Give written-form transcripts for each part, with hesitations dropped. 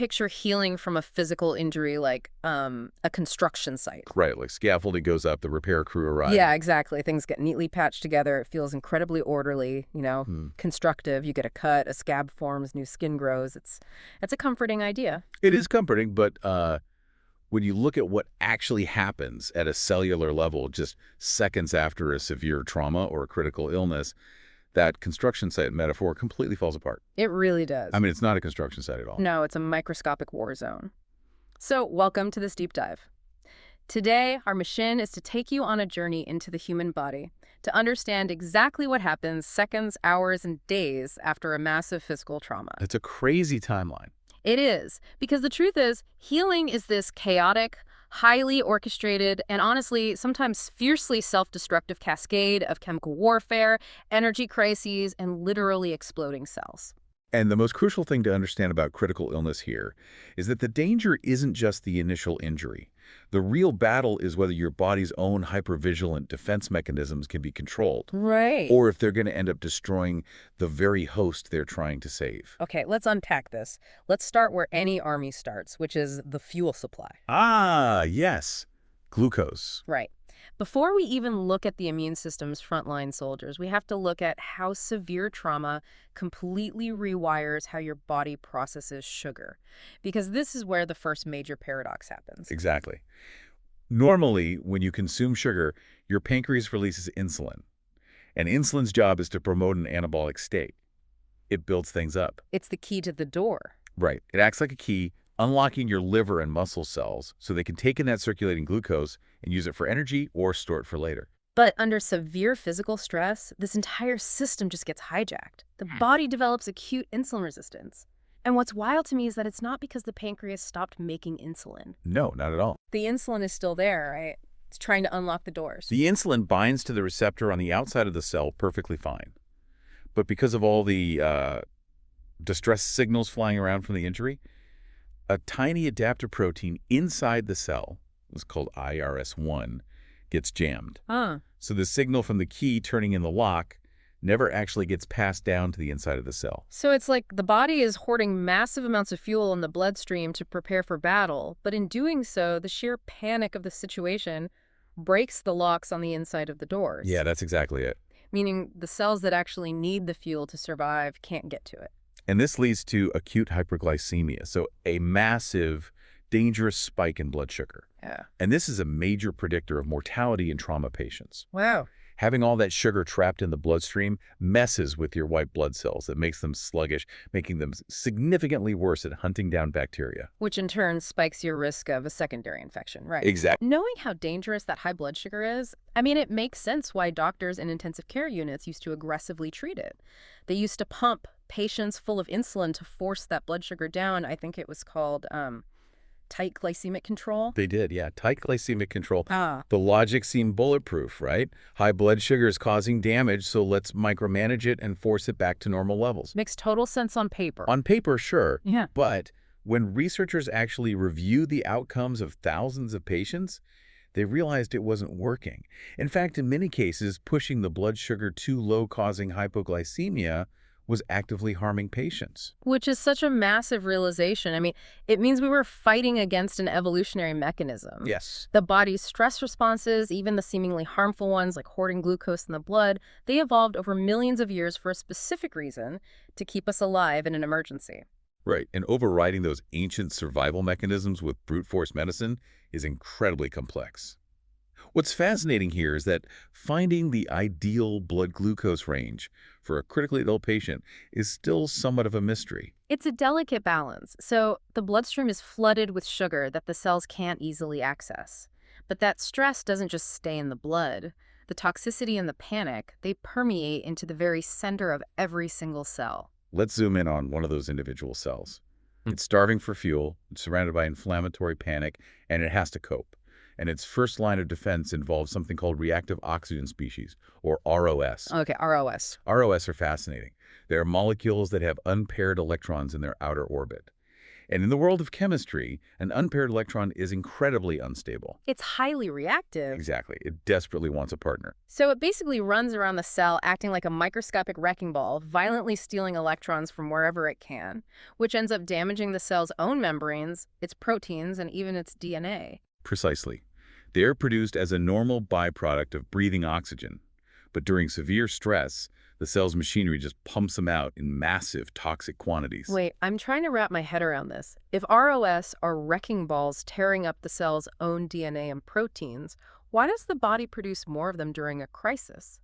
Picture healing from a physical injury like a construction site. Right, like scaffolding goes up, the repair crew arrive. Yeah, exactly. Things get neatly patched together. It feels incredibly orderly, Hmm. constructive. You get a cut, a scab forms, new skin grows. It's a comforting idea. It is comforting, but when you look at what actually happens at a cellular level just seconds after a severe trauma or a critical illness, that construction site metaphor completely falls apart. It really does. I mean, it's not a construction site at all. No, it's a microscopic war zone. So, welcome to this deep dive. Today, our mission is to take you on a journey into the human body to understand exactly what happens seconds, hours, and days after a massive physical trauma. It's a crazy timeline. It is, because the truth is, healing is this chaotic, highly orchestrated, and honestly, sometimes fiercely self-destructive cascade of chemical warfare, energy crises, and literally exploding cells. And the most crucial thing to understand about critical illness here is that the danger isn't just the initial injury. The real battle is whether your body's own hypervigilant defense mechanisms can be controlled, Right. or if they're going to end up destroying the very host they're trying to save. Okay, let's unpack this. Let's start where any army starts, which is the fuel supply. Ah, yes. Glucose. Right. Before we even look at the immune system's frontline soldiers, we have to look at how severe trauma completely rewires how your body processes sugar. Because this is where the first major paradox happens. Exactly. Normally, when you consume sugar, your pancreas releases insulin. And insulin's job is to promote an anabolic state. It builds things up. It's the key to the door. Right. It acts like a key, unlocking your liver and muscle cells so they can take in that circulating glucose and use it for energy or store it for later. But under severe physical stress, this entire system just gets hijacked. The body develops acute insulin resistance. And what's wild to me is that it's not because the pancreas stopped making insulin. No, not at all. The insulin is still there, right? It's trying to unlock the doors. The insulin binds to the receptor on the outside of the cell perfectly fine. But because of all the distress signals flying around from the injury, a tiny adaptor protein inside the cell, it's called IRS1, gets jammed. So the signal from the key turning in the lock never actually gets passed down to the inside of the cell. So it's like the body is hoarding massive amounts of fuel in the bloodstream to prepare for battle, but in doing so, the sheer panic of the situation breaks the locks on the inside of the doors. Yeah, that's exactly it. Meaning the cells that actually need the fuel to survive can't get to it. And this leads to acute hyperglycemia, so a massive, dangerous spike in blood sugar. Yeah. And this is a major predictor of mortality in trauma patients. Wow. Having all that sugar trapped in the bloodstream messes with your white blood cells. That makes them sluggish, making them significantly worse at hunting down bacteria. Which in turn spikes your risk of a secondary infection, right? Exactly. Knowing how dangerous that high blood sugar is, I mean, it makes sense why doctors in intensive care units used to aggressively treat it. They used to pump patients full of insulin to force that blood sugar down. I think it was called tight glycemic control. They did, yeah. Tight glycemic control. Ah. The logic seemed bulletproof, right? High blood sugar is causing damage, so let's micromanage it and force it back to normal levels. Makes total sense on paper. On paper, sure. Yeah. But when researchers actually reviewed the outcomes of thousands of patients, they realized it wasn't working. In fact, in many cases, pushing the blood sugar too low causing hypoglycemia was actively harming patients. Which is such a massive realization. I mean, it means we were fighting against an evolutionary mechanism. Yes. The body's stress responses, even the seemingly harmful ones like hoarding glucose in the blood, they evolved over millions of years for a specific reason, to keep us alive in an emergency. Right. And overriding those ancient survival mechanisms with brute force medicine is incredibly complex. What's fascinating here is that finding the ideal blood glucose range for a critically ill patient is still somewhat of a mystery. It's a delicate balance. So the bloodstream is flooded with sugar that the cells can't easily access. But that stress doesn't just stay in the blood. The toxicity and the panic, they permeate into the very center of every single cell. Let's zoom in on one of those individual cells. It's starving for fuel, it's surrounded by inflammatory panic, and it has to cope. And its first line of defense involves something called reactive oxygen species, or ROS. Okay, ROS. ROS are fascinating. They are molecules that have unpaired electrons in their outer orbit. And in the world of chemistry, an unpaired electron is incredibly unstable. It's highly reactive. Exactly. It desperately wants a partner. So it basically runs around the cell acting like a microscopic wrecking ball, violently stealing electrons from wherever it can, which ends up damaging the cell's own membranes, its proteins, and even its DNA. Precisely. They are produced as a normal byproduct of breathing oxygen. But during severe stress, the cell's machinery just pumps them out in massive toxic quantities. Wait, I'm trying to wrap my head around this. If ROS are wrecking balls tearing up the cell's own DNA and proteins, why does the body produce more of them during a crisis?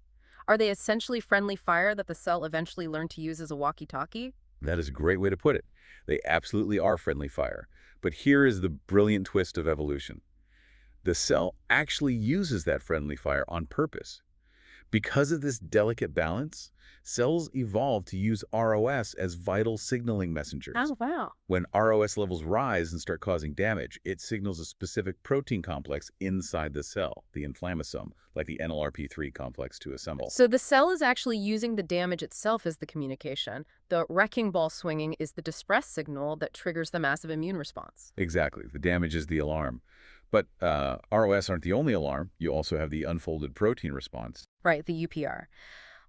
Are they essentially friendly fire that the cell eventually learned to use as a walkie-talkie? That is a great way to put it. They absolutely are friendly fire. But here is the brilliant twist of evolution. The cell actually uses that friendly fire on purpose. Because of this delicate balance, cells evolve to use ROS as vital signaling messengers. Oh, wow. When ROS levels rise and start causing damage, it signals a specific protein complex inside the cell, the inflammasome, like the NLRP3 complex, to assemble. So the cell is actually using the damage itself as the communication. The wrecking ball swinging is the distress signal that triggers the massive immune response. Exactly. The damage is the alarm. But ROS aren't the only alarm. You also have the unfolded protein response. Right, the UPR.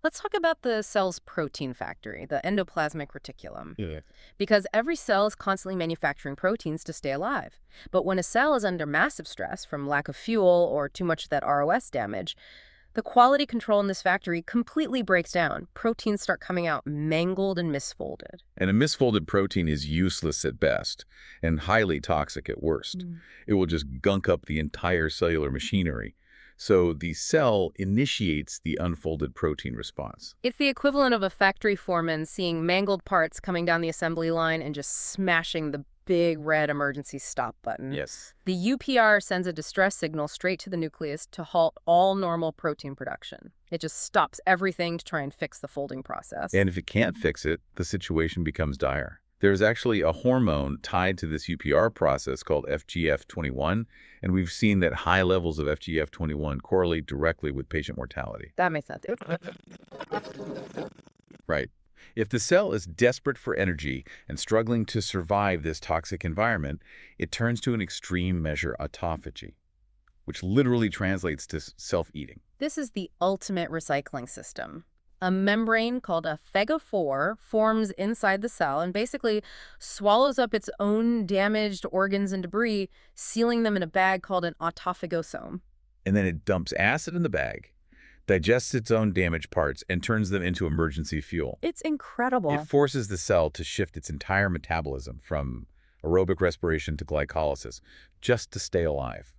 Let's talk about the cell's protein factory, the endoplasmic reticulum. Yeah. Because every cell is constantly manufacturing proteins to stay alive. But when a cell is under massive stress from lack of fuel or too much of that ROS damage, the quality control in this factory completely breaks down. Proteins start coming out mangled and misfolded. And a misfolded protein is useless at best and highly toxic at worst. It will just gunk up the entire cellular machinery. So the cell initiates the unfolded protein response. It's the equivalent of a factory foreman seeing mangled parts coming down the assembly line and just smashing the big red emergency stop button. Yes. The UPR sends a distress signal straight to the nucleus to halt all normal protein production. It just stops everything to try and fix the folding process. And if it can't fix it, the situation becomes dire. There's actually a hormone tied to this UPR process called FGF21, and we've seen that high levels of FGF21 correlate directly with patient mortality. That makes sense. Right. If the cell is desperate for energy and struggling to survive this toxic environment, it turns to an extreme measure autophagy, which literally translates to self-eating. This is the ultimate recycling system. A membrane called a phagophore forms inside the cell and basically swallows up its own damaged organs and debris, sealing them in a bag called an autophagosome. And then it dumps acid in the bag, digests its own damaged parts, and turns them into emergency fuel. It's incredible. It forces the cell to shift its entire metabolism from aerobic respiration to glycolysis just to stay alive.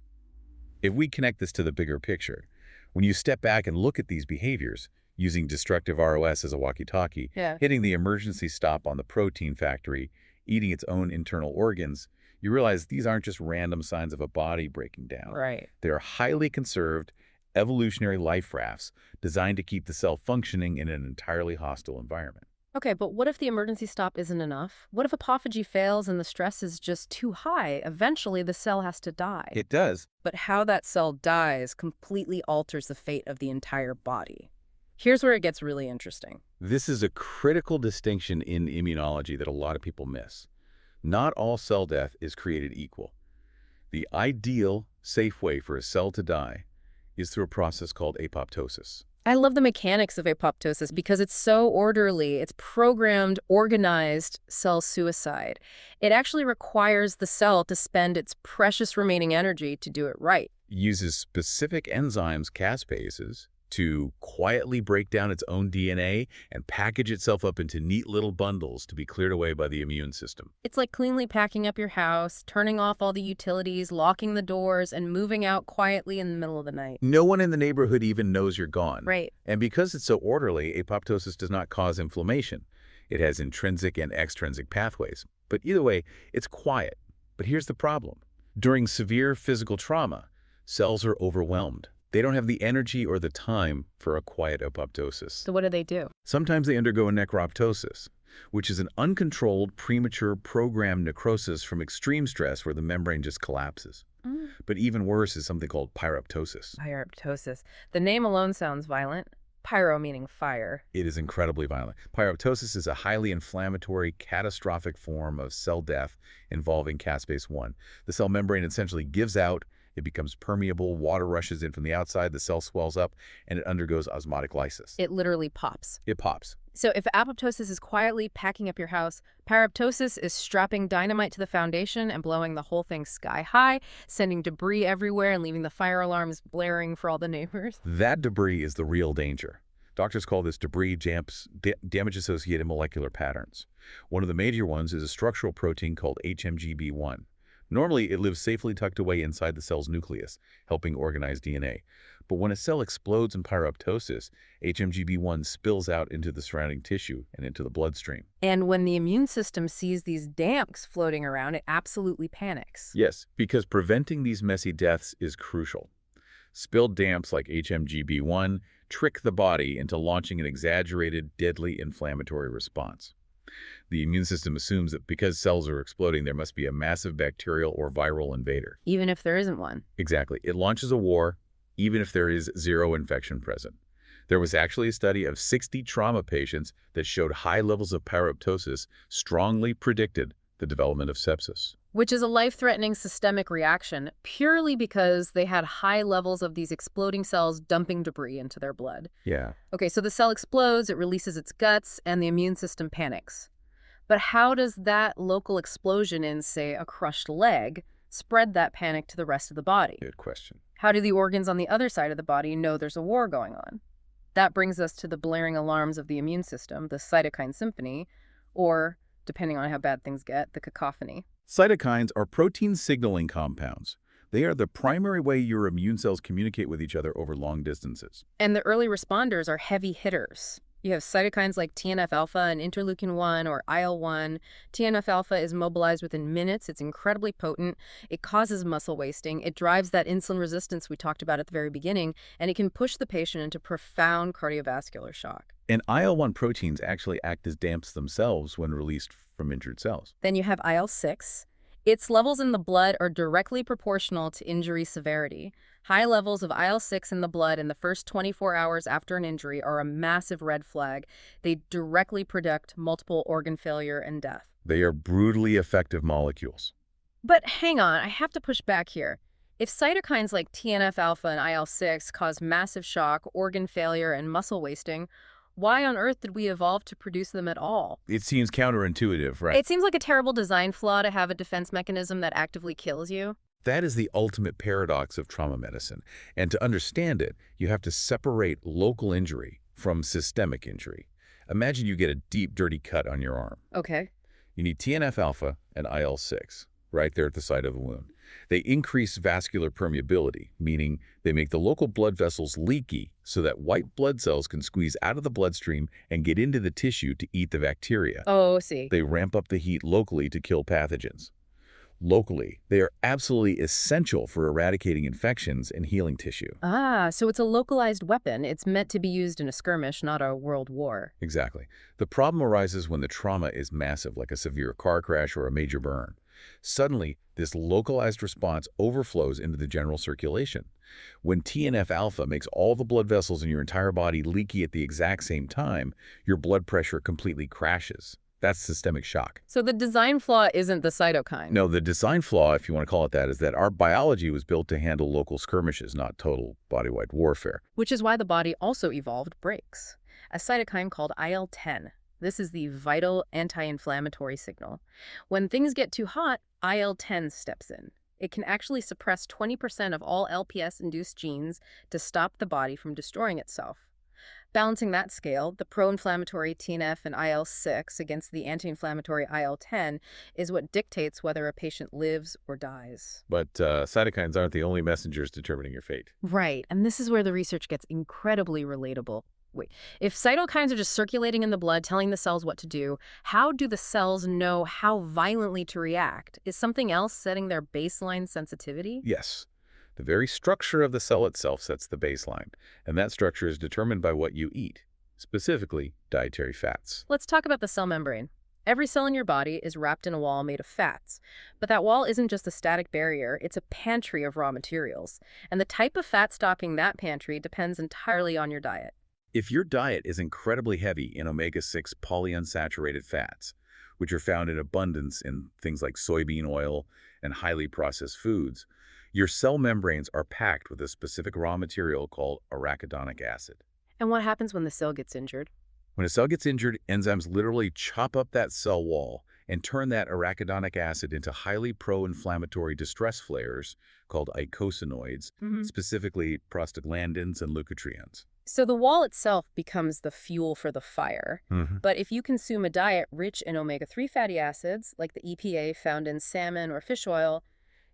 If we connect this to the bigger picture, when you step back and look at these behaviors, using destructive ROS as a walkie-talkie, hitting the emergency stop on the protein factory, eating its own internal organs, you realize these aren't just random signs of a body breaking down. Right. They're highly conserved, evolutionary life rafts designed to keep the cell functioning in an entirely hostile environment. Okay, but what if the emergency stop isn't enough? What if autophagy fails and the stress is just too high? Eventually, the cell has to die. It does. But how that cell dies completely alters the fate of the entire body. Here's where it gets really interesting. This is a critical distinction in immunology that a lot of people miss. Not all cell death is created equal. The ideal, safe way for a cell to die is through a process called apoptosis. I love the mechanics of apoptosis because it's so orderly. It's programmed, organized cell suicide. It actually requires the cell to spend its precious remaining energy to do it right. It uses specific enzymes, caspases, to quietly break down its own DNA and package itself up into neat little bundles to be cleared away by the immune system. It's like cleanly packing up your house, turning off all the utilities, locking the doors, and moving out quietly in the middle of the night. No one in the neighborhood even knows you're gone. Right. And because it's so orderly, apoptosis does not cause inflammation. It has intrinsic and extrinsic pathways. But either way, it's quiet. But here's the problem. During severe physical trauma, cells are overwhelmed. They don't have the energy or the time for a quiet apoptosis. So what do? Sometimes they undergo a necroptosis, which is an uncontrolled, premature, programmed necrosis from extreme stress where the membrane just collapses. But even worse is something called pyroptosis. Pyroptosis. The name alone sounds violent. Pyro meaning fire. It is incredibly violent. Pyroptosis is a highly inflammatory, catastrophic form of cell death involving caspase-1. The cell membrane essentially gives out, it becomes permeable, water rushes in from the outside, the cell swells up, and it undergoes osmotic lysis. It literally pops. It pops. So if apoptosis is quietly packing up your house, pyroptosis is strapping dynamite to the foundation and blowing the whole thing sky high, sending debris everywhere and leaving the fire alarms blaring for all the neighbors. That debris is the real danger. Doctors call this debris damage-associated molecular patterns. One of the major ones is a structural protein called HMGB1. Normally, it lives safely tucked away inside the cell's nucleus, helping organize DNA. But when a cell explodes in pyroptosis, HMGB1 spills out into the surrounding tissue and into the bloodstream. And when the immune system sees these damps floating around, it absolutely panics. Yes, because preventing these messy deaths is crucial. Spilled damps like HMGB1 trick the body into launching an exaggerated, deadly inflammatory response. The immune system assumes that because cells are exploding, there must be a massive bacterial or viral invader. Even if there isn't one. Exactly. It launches a war, even if there is zero infection present. There was actually a study of 60 trauma patients that showed high levels of pyroptosis strongly predicted the development of sepsis. Which is a life-threatening systemic reaction purely because they had high levels of these exploding cells dumping debris into their blood. Yeah. Okay, so the cell explodes, it releases its guts, and the immune system panics. But how does that local explosion in, say, a crushed leg spread that panic to the rest of the body? Good question. How do the organs on the other side of the body know there's a war going on? That brings us to the blaring alarms of the immune system, the cytokine symphony, or, depending on how bad things get, the cacophony. Cytokines are protein signaling compounds. They are the primary way your immune cells communicate with each other over long distances. And the early responders are heavy hitters. You have cytokines like TNF-alpha and interleukin-1 or IL-1. TNF-alpha is mobilized within minutes. It's incredibly potent. It causes muscle wasting. It drives that insulin resistance we talked about at the very beginning, and it can push the patient into profound cardiovascular shock. And IL-1 proteins actually act as damps themselves when released from injured cells. Then you have IL-6. Its levels in the blood are directly proportional to injury severity. High levels of IL-6 in the blood in the first 24 hours after an injury are a massive red flag. They directly predict multiple organ failure and death. They are brutally effective molecules. But hang on, I have to push back here. If cytokines like TNF-alpha and IL-6 cause massive shock, organ failure, and muscle wasting, why on earth did we evolve to produce them at all? It seems counterintuitive, right? It seems like a terrible design flaw to have a defense mechanism that actively kills you. That is the ultimate paradox of trauma medicine. And to understand it, you have to separate local injury from systemic injury. Imagine you get a deep, dirty cut on your arm. Okay. You need TNF-alpha and IL-6 right there at the site of the wound. They increase vascular permeability, meaning they make the local blood vessels leaky so that white blood cells can squeeze out of the bloodstream and get into the tissue to eat the bacteria. Oh, see. They ramp up the heat locally to kill pathogens. Locally, they are absolutely essential for eradicating infections and healing tissue. Ah, so it's a localized weapon. It's meant to be used in a skirmish, not a world war. Exactly. The problem arises when the trauma is massive, like a severe car crash or a major burn. Suddenly, this localized response overflows into the general circulation. When TNF-alpha makes all the blood vessels in your entire body leaky at the exact same time, your blood pressure completely crashes. That's systemic shock. So the design flaw isn't the cytokine. No, the design flaw, if you want to call it that, is that our biology was built to handle local skirmishes, not total body-wide warfare. Which is why the body also evolved brakes. A cytokine called IL-10. This is the vital anti-inflammatory signal. When things get too hot, IL-10 steps in. It can actually suppress 20% of all LPS-induced genes to stop the body from destroying itself. Balancing that scale, the pro-inflammatory TNF and IL-6 against the anti-inflammatory IL-10 is what dictates whether a patient lives or dies. But cytokines aren't the only messengers determining your fate. Right, and this is where the research gets incredibly relatable. Wait, if cytokines are just circulating in the blood telling the cells what to do, how do the cells know how violently to react? Is something else setting their baseline sensitivity? Yes. The very structure of the cell itself sets the baseline, and that structure is determined by what you eat, specifically dietary fats. Let's talk about the cell membrane. Every cell in your body is wrapped in a wall made of fats, but that wall isn't just a static barrier, it's a pantry of raw materials. And the type of fat stocking that pantry depends entirely on your diet. If your diet is incredibly heavy in omega-6 polyunsaturated fats, which are found in abundance in things like soybean oil and highly processed foods, your cell membranes are packed with a specific raw material called arachidonic acid. And what happens when the cell gets injured? When a cell gets injured, enzymes literally chop up that cell wall and turn that arachidonic acid into highly pro-inflammatory distress flares called eicosanoids, Hmm. specifically prostaglandins and leukotrienes. So the wall itself becomes the fuel for the fire. Mhm. But if you consume a diet rich in omega-3 fatty acids, like the EPA found in salmon or fish oil,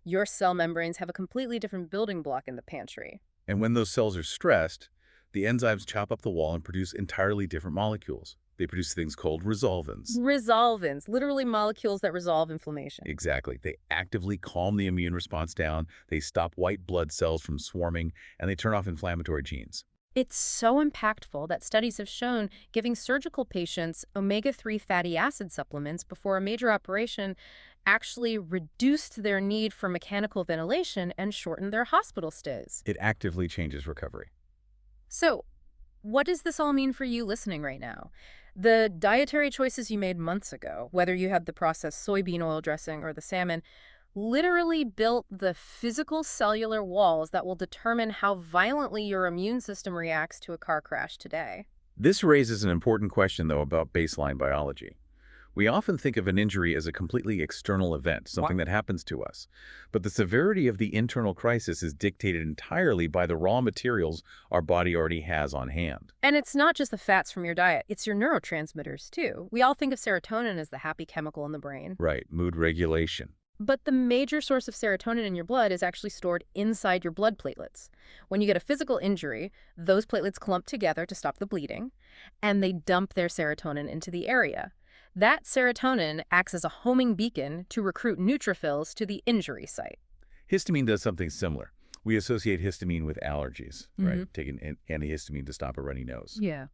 your cell membranes have a completely different building block in the pantry. And when those cells are stressed, the enzymes chop up the wall and produce entirely different molecules. They produce things called resolvins. Resolvins, literally molecules that resolve inflammation. Exactly. They actively calm the immune response down, they stop white blood cells from swarming, and they turn off inflammatory genes. It's so impactful that studies have shown giving surgical patients omega-3 fatty acid supplements before a major operation actually reduced their need for mechanical ventilation and shortened their hospital stays. It actively changes recovery. So, what does this all mean for you listening right now? The dietary choices you made months ago, whether you had the processed soybean oil dressing or the salmon, literally built the physical cellular walls that will determine how violently your immune system reacts to a car crash today. This raises an important question, though, about baseline biology. We often think of an injury as a completely external event, something that happens to us. But the severity of the internal crisis is dictated entirely by the raw materials our body already has on hand. And it's not just the fats from your diet, it's your neurotransmitters too. We all think of serotonin as the happy chemical in the brain. Right, mood regulation. But the major source of serotonin in your blood is actually stored inside your blood platelets. When you get a physical injury, those platelets clump together to stop the bleeding, and they dump their serotonin into the area. That serotonin acts as a homing beacon to recruit neutrophils to the injury site. Histamine does something similar. We associate histamine with allergies, right? Mhm. Taking antihistamine to stop a runny nose. Yeah.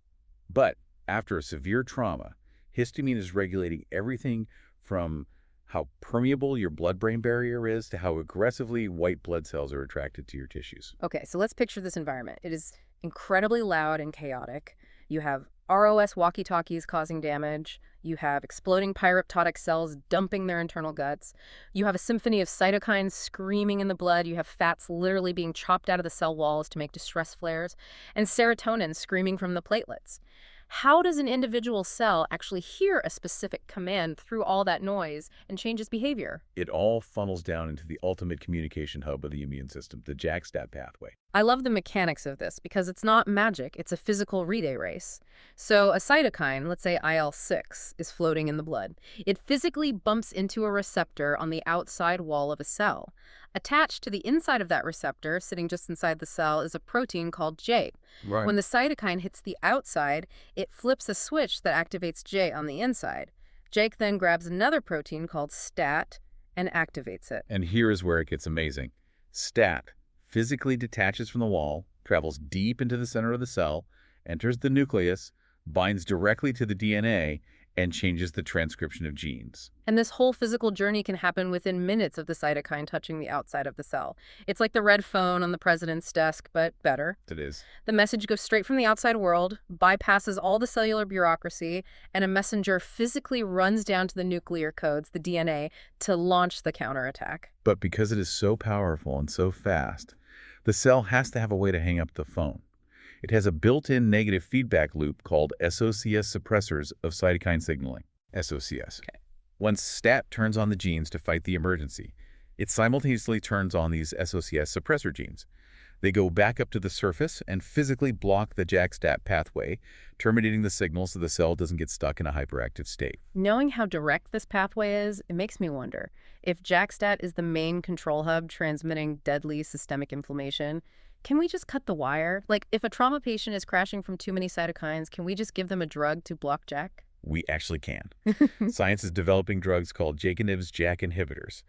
But after a severe trauma, histamine is regulating everything from how permeable your blood-brain barrier is to how aggressively white blood cells are attracted to your tissues. Okay, so let's picture this environment. It is incredibly loud and chaotic. You have ROS walkie-talkies causing damage. You have exploding pyroptotic cells dumping their internal guts. You have a symphony of cytokines screaming in the blood. You have fats literally being chopped out of the cell walls to make distress flares, and serotonin screaming from the platelets. How does an individual cell actually hear a specific command through all that noise and change its behavior? It all funnels down into the ultimate communication hub of the immune system, the JAK-STAT pathway. I love the mechanics of this because it's not magic, it's a physical relay race. So a cytokine, let's say IL-6, is floating in the blood. It physically bumps into a receptor on the outside wall of a cell. Attached to the inside of that receptor, sitting just inside the cell, is a protein called J. Right. When the cytokine hits the outside, it flips a switch that activates J on the inside. Jake then grabs another protein called STAT and activates it. And here is where it gets amazing. STAT physically detaches from the wall, travels deep into the center of the cell, enters the nucleus, binds directly to the DNA, and changes the transcription of genes. And this whole physical journey can happen within minutes of the cytokine touching the outside of the cell. It's like the red phone on the president's desk, but better. It is. The message goes straight from the outside world, bypasses all the cellular bureaucracy, and a messenger physically runs down to the nuclear codes, the DNA, to launch the counterattack. But because it is so powerful and so fast, the cell has to have a way to hang up the phone. It has a built-in negative feedback loop called SOCS suppressors of cytokine signaling, SOCS. Okay. Once STAT turns on the genes to fight the emergency, it simultaneously turns on these SOCS suppressor genes. They go back up to the surface and physically block the JAK-STAT pathway, terminating the signal so the cell doesn't get stuck in a hyperactive state. Knowing how direct this pathway is, it makes me wonder if JAK-STAT is the main control hub transmitting deadly systemic inflammation. Can we just cut the wire? Like, if a trauma patient is crashing from too many cytokines, can we just give them a drug to block JAK? We actually can. Science is developing drugs called Jakinib's JAK inhibitors.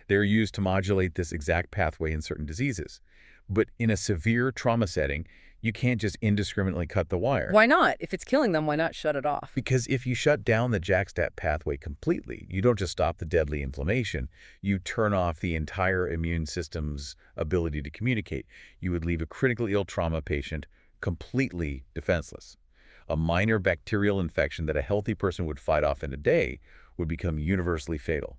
They're used to modulate this exact pathway in certain diseases. But in a severe trauma setting, you can't just indiscriminately cut the wire. Why not? If it's killing them, why not shut it off? Because if you shut down the JAK-STAT pathway completely, you don't just stop the deadly inflammation, you turn off the entire immune system's ability to communicate. You would leave a critically ill trauma patient completely defenseless. A minor bacterial infection that a healthy person would fight off in a day would become universally fatal.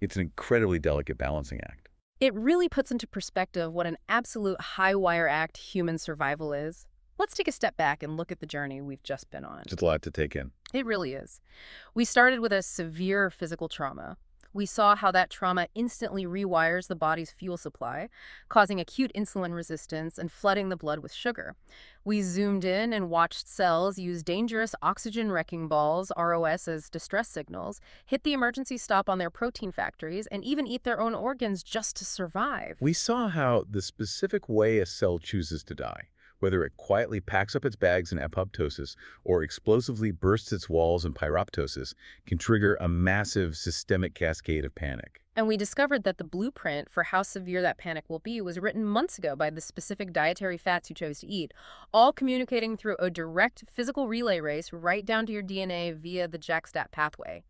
It's an incredibly delicate balancing act. It really puts into perspective what an absolute high-wire act human survival is. Let's take a step back and look at the journey we've just been on. Just a lot to take in. It really is. We started with a severe physical trauma. We saw how that trauma instantly rewires the body's fuel supply, causing acute insulin resistance and flooding the blood with sugar. We zoomed in and watched cells use dangerous oxygen wrecking balls, ROS, as distress signals, hit the emergency stop on their protein factories, and even eat their own organs just to survive. We saw how the specific way a cell chooses to die, whether it quietly packs up its bags in apoptosis or explosively bursts its walls in pyroptosis, can trigger a massive systemic cascade of panic. And we discovered that the blueprint for how severe that panic will be was written months ago by the specific dietary fats you chose to eat, all communicating through a direct physical relay race right down to your DNA via the JAK-STAT pathway.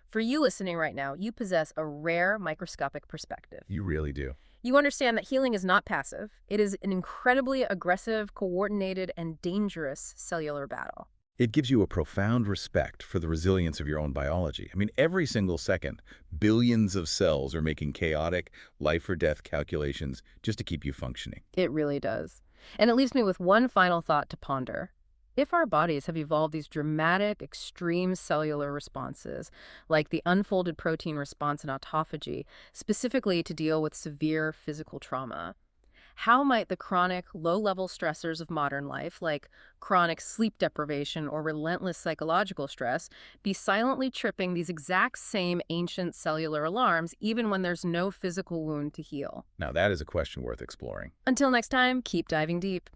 For you listening right now, you possess a rare microscopic perspective. You really do. You understand that healing is not passive. It is an incredibly aggressive, coordinated, and dangerous cellular battle. It gives you a profound respect for the resilience of your own biology. I mean, every single second, billions of cells are making chaotic life or death calculations just to keep you functioning. It really does. And it leaves me with one final thought to ponder. If our bodies have evolved these dramatic, extreme cellular responses, like the unfolded protein response in autophagy, specifically to deal with severe physical trauma, how might the chronic, low-level stressors of modern life, like chronic sleep deprivation or relentless psychological stress, be silently tripping these exact same ancient cellular alarms even when there's no physical wound to heal? Now, that is a question worth exploring. Until next time, keep diving deep.